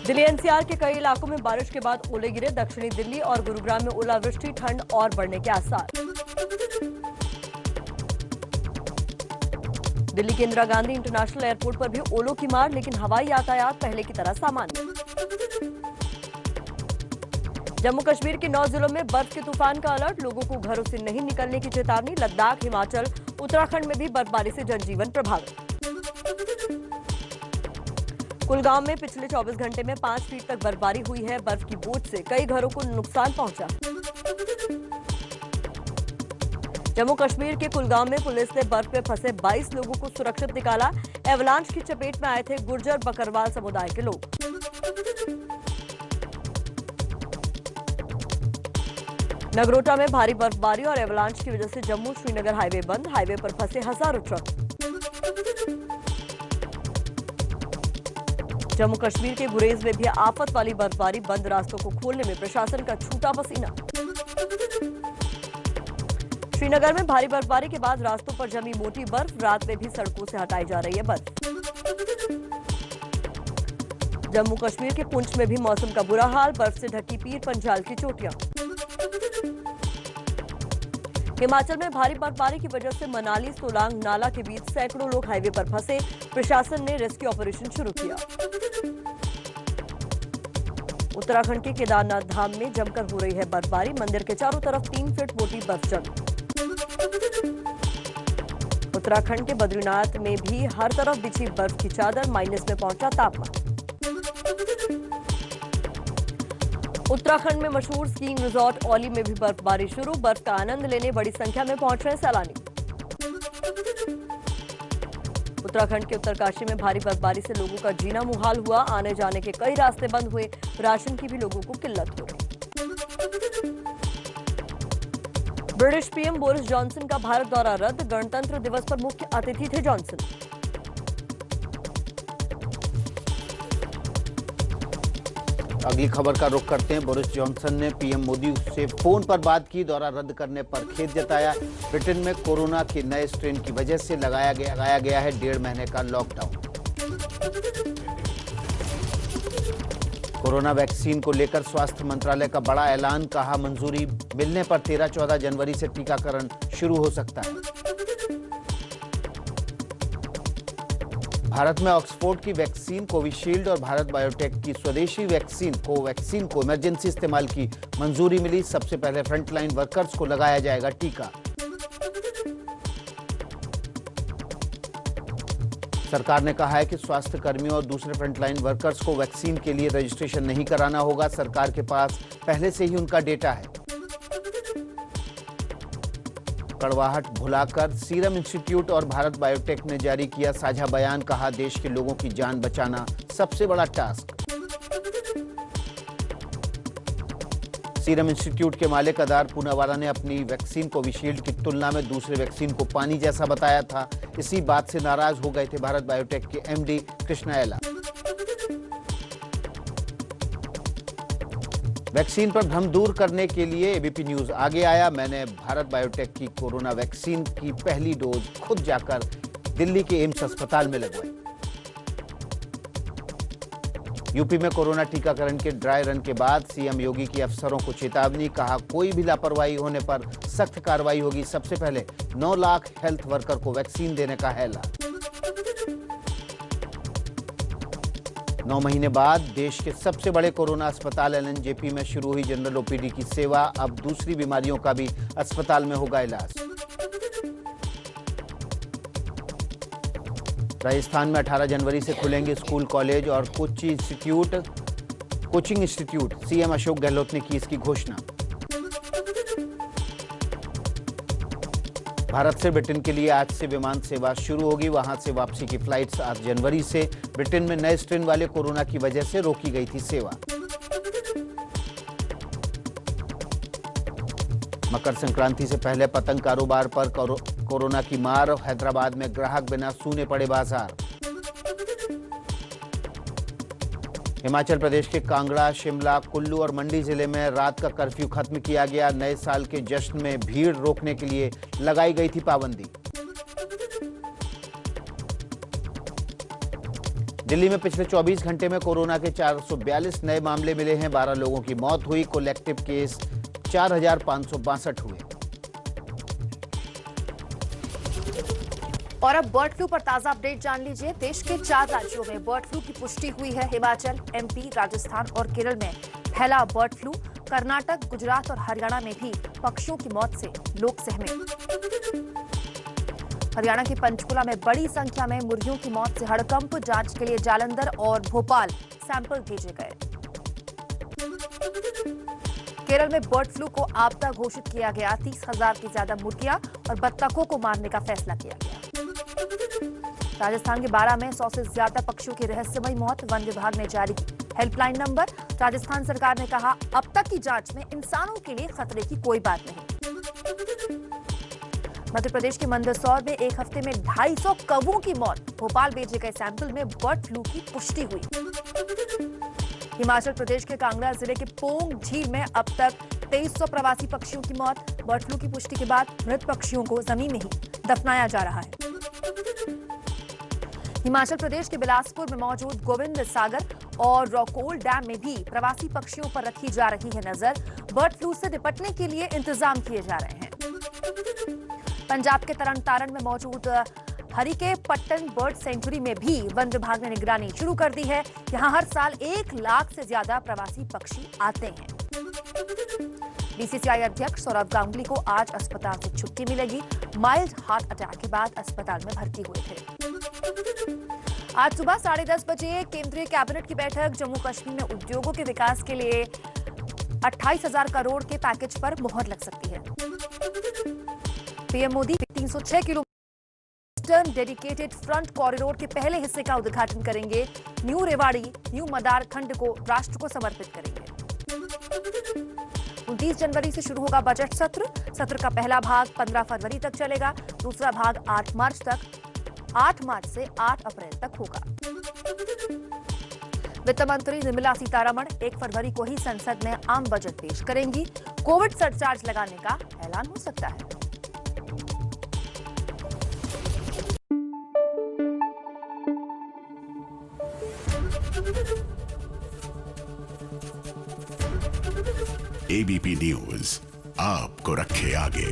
Delhi NCR के कई इलाकों में बारिश के बाद ओले गिरे। दक्षिणी दिल्ली और गुरुग्राम में ओलावृष्टि, ठंड और बढ़ने के आसार। दिल्ली के इंदिरा गांधी इंटरनेशनल एयरपोर्ट पर भी ओलों की मार, लेकिन हवाई यातायात पहले की तरह सामान्य। जम्मू कश्मीर के 9 जिलों में बर्फ के तूफान का अलर्ट, लोगों को घरों से नहीं निकलने की चेतावनी। लद्दाख, हिमाचल, उत्तराखंड में भी बर्फबारी से जनजीवन प्रभावित। कुलगांव में पिछले 24 घंटे में 5 फीट तक बर्फबारी हुई है। बर्फ की बोझ से कई घरों को नुकसान पहुंचा। जम्मू कश्मीर के कुलगांव में पुलिस ने बर्फ में फंसे 22 लोगों को सुरक्षित निकाला। एवलांच की चपेट में आए थे गुर्जर बकरवाल समुदाय के लोग। नगरोटा में भारी बर्फबारी और एवलांच की वजह से जम्मू श्रीनगर हाईवे बंद। हाईवे पर फंसे हजारों ट्रक। जम्मू कश्मीर के गुरेज में भी आफत वाली बर्फबारी, बंद रास्तों को खोलने में प्रशासन का छूटा पसीना। श्रीनगर में भारी बर्फबारी के बाद रास्तों पर जमी मोटी बर्फ, रात में भी सड़कों से हटाई जा रही है बर्फ। जम्मू कश्मीर के पुंछ में भी मौसम का बुरा हाल, बर्फ से ढकी पीर पंजाल की चोटियां। हिमाचल में भारी बर्फबारी की वजह से मनाली सोलांग नाला के बीच सैकड़ों लोग हाईवे पर फंसे। प्रशासन ने रेस्क्यू ऑपरेशन शुरू किया। उत्तराखंड के केदारनाथ धाम में जमकर हो रही है बर्फबारी, मंदिर के चारों तरफ 3 फीट मोटी बर्फ जमी। उत्तराखंड के बद्रीनाथ में भी हर तरफ बिछी बर्फ की चादर, माइनस में पहुंचा तापमान। उत्तराखंड में मशहूर स्कीइंग रिजॉर्ट औली में भी बर्फबारी शुरू। बर्फ का आनंद लेने बड़ी संख्या में पहुंच रहे सैलानी। उत्तराखंड के उत्तरकाशी में भारी बर्फबारी से लोगों का जीना मुहाल हुआ। आने जाने के कई रास्ते बंद हुए। राशन की भी लोगों को किल्लत हो रही। ब्रिटिश पीएम बोरिस जॉनसन का भारत दौरा रद्द। गणतंत्र दिवस पर मुख्य अतिथि थे जॉनसन। अगली खबर का रुख करते हैं। बोरिस जॉनसन ने पीएम मोदी से फोन पर बात की। दौरा रद्द करने पर खेद जताया। ब्रिटेन में कोरोना के नए स्ट्रेन की वजह से लगाया गया है 1.5 महीने का लॉकडाउन। कोरोना वैक्सीन को लेकर स्वास्थ्य मंत्रालय का बड़ा ऐलान, कहा मंजूरी मिलने पर 13-14 जनवरी से टीकाकरण शुरू हो सकता है। भारत में ऑक्सफोर्ड की वैक्सीन कोविशील्ड और भारत बायोटेक की स्वदेशी वैक्सीन कोवैक्सीन को इमरजेंसी इस्तेमाल की मंजूरी मिली। सबसे पहले फ्रंटलाइन वर्कर्स को लगाया जाएगा टीका। सरकार ने कहा है कि स्वास्थ्य कर्मियों और दूसरे फ्रंटलाइन वर्कर्स को वैक्सीन के लिए रजिस्ट्रेशन नहीं कराना होगा। सरकार के पास पहले से ही उनका डेटा है। कड़वाहट भुलाकर सीरम इंस्टीट्यूट और भारत बायोटेक ने जारी किया साझा बयान, कहा देश के लोगों की जान बचाना सबसे बड़ा टास्क। सीरम इंस्टीट्यूट के मालिक अदार पूनावाला ने अपनी वैक्सीन कोविशील्ड की तुलना में दूसरे वैक्सीन को पानी जैसा बताया था। इसी बात से नाराज हो गए थे भारत बायोटेक के एमडी कृष्णायला। वैक्सीन पर भ्रम दूर करने के लिए एबीपी न्यूज आगे आया। मैंने भारत बायोटेक की कोरोना वैक्सीन की पहली डोज खुद जाकर दिल्ली के एम्स अस्पताल में लगवाई। यूपी में कोरोना टीकाकरण के ड्राई रन के बाद सीएम योगी की अफसरों को चेतावनी, कहा कोई भी लापरवाही होने पर सख्त कार्रवाई होगी। सबसे पहले 9 लाख हेल्थ वर्कर को वैक्सीन देने का है ऐलान। 9 महीने बाद देश के सबसे बड़े कोरोना अस्पताल एलएनजेपी में शुरू हुई जनरल ओपीडी की सेवा। अब दूसरी बीमारियों का भी अस्पताल में होगा इलाज। राजस्थान में 18 जनवरी से खुलेंगे स्कूल, कॉलेज और coaching institute. CM Ashok Gehlot ने की इसकी घोषणा। भारत से ब्रिटेन के लिए आज से विमान सेवा शुरू होगी। वहां से वापसी की फ्लाइट्स 8 जनवरी से। ब्रिटेन में नए स्ट्रेन वाले कोरोना की वजह से रोकी गई थी सेवा। मकर संक्रांति से पहले पतंग कारोबार पर कोरोना की मार। हैदराबाद में ग्राहक बिना सूने पड़े बाजार। हिमाचल प्रदेश के कांगड़ा, शिमला, कुल्लू और मंडी जिले में रात का कर्फ्यू खत्म किया गया। नए साल के जश्न में भीड़ रोकने के लिए लगाई गई थी पाबंदी। दिल्ली में पिछले 24 घंटे में कोरोना के 442 नए मामले मिले हैं। 12 लोगों की मौत हुई। कुल एक्टिव केस 4562 हुए। और अब बर्ड फ्लू पर ताजा अपडेट जान लीजिए। देश के 4 राज्यों में बर्ड फ्लू की पुष्टि हुई है। हिमाचल, एमपी, राजस्थान और केरल में फैला बर्ड फ्लू। कर्नाटक, गुजरात और हरियाणा में भी पक्षियों की मौत से लोग सहमे। हरियाणा के पंचकुला में बड़ी संख्या में मुर्गियों की मौत से हड़कंप। जांच के लिए जालंधर और भोपाल सैंपल भेजे गए। केरल में बर्ड फ्लू को आपदा घोषित किया गया। 30,000 से ज्यादा मुर्गियां और बत्तखों को मारने का फैसला किया गया। राजस्थान के 12 में 100 से ज्यादा पक्षियों की रहस्यमयी मौत। वन विभाग ने जारी की हेल्पलाइन नंबर। राजस्थान सरकार ने कहा, अब तक की जांच में इंसानों के लिए खतरे की कोई बात नहीं। मध्य प्रदेश के मंदसौर में एक हफ्ते में 250 कौवों की मौत। भोपाल भेजे गए सैंपल में बर्ड फ्लू की पुष्टि हुई। हिमाचल प्रदेश के कांगड़ा जिले के पोंग झील में अब तक 2300 प्रवासी पक्षियों की मौत। बर्ड फ्लू की पुष्टि के बाद मृत पक्षियों को जमीन में ही दफनाया जा रहा है। हिमाचल प्रदेश के बिलासपुर में मौजूद गोविंद सागर और रॉकोल डैम में भी प्रवासी पक्षियों पर रखी जा रही है नजर। बर्ड फ्लू से निपटने के लिए इंतजाम किए जा रहे हैं। पंजाब के तरन तारण में मौजूद हरिके पट्टन बर्ड सेंचुरी में भी वन विभाग ने निगरानी शुरू कर दी है। यहां हर साल 1 लाख से ज्यादा प्रवासी पक्षी आते हैं। बीसीसीआई अध्यक्ष सौरव गांगुली को आज अस्पताल से छुट्टी मिलेगी। माइल्ड हार्ट अटैक के बाद अस्पताल में भर्ती हुए थे। आज सुबह 10:30 बजे केंद्रीय कैबिनेट की बैठक। जम्मू कश्मीर में उद्योगों के विकास के लिए 28,000 करोड़ के पैकेज पर मुहर लग सकती है। PM Modi 306 kilometre dedicated front corridor के पहले हिस्से का उद्घाटन करेंगे। न्यू रेवाड़ी, न्यू मदार खंड को राष्ट्र को समर्पित करेंगे। 29 जनवरी से शुरू होगा बजट सत्र। सत्र का पहला भाग 15 फरवरी तक चलेगा। दूसरा भाग 8 मार्च से 8 अप्रैल तक होगा। वित्त मंत्री निर्मला सीतारमण 1 फरवरी को ही संसद में आम बजट पेश करेंगी। कोविड सरचार्ज लगाने का ऐलान हो सकता है। एबीपी न्यूज आपको रखे आगे।